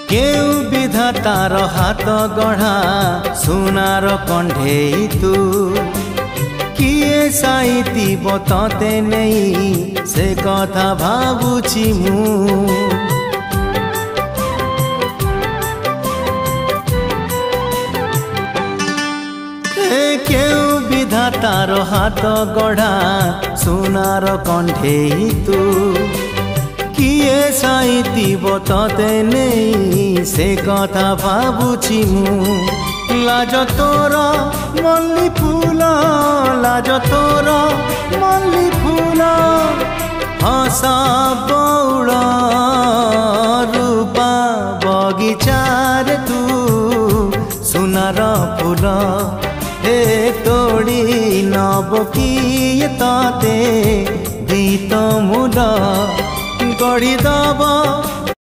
केउ विधातार हाथ गढ़ा सुनार कंढेई तू किए साइती बतते नहीं से कथा भावुची मु केउ विधातार हाथ गढ़ा सुनार कंढेई तू किए साइती बतते नहीं से कथा भावुची मु लाज तोर मल्ली फूल लाज तोर मल्ली फूल हसा बौड़ रूपा बगीचार तू सुनार फूल हे तोड़ी नब किए ताते गीत मूल गढ़ी दब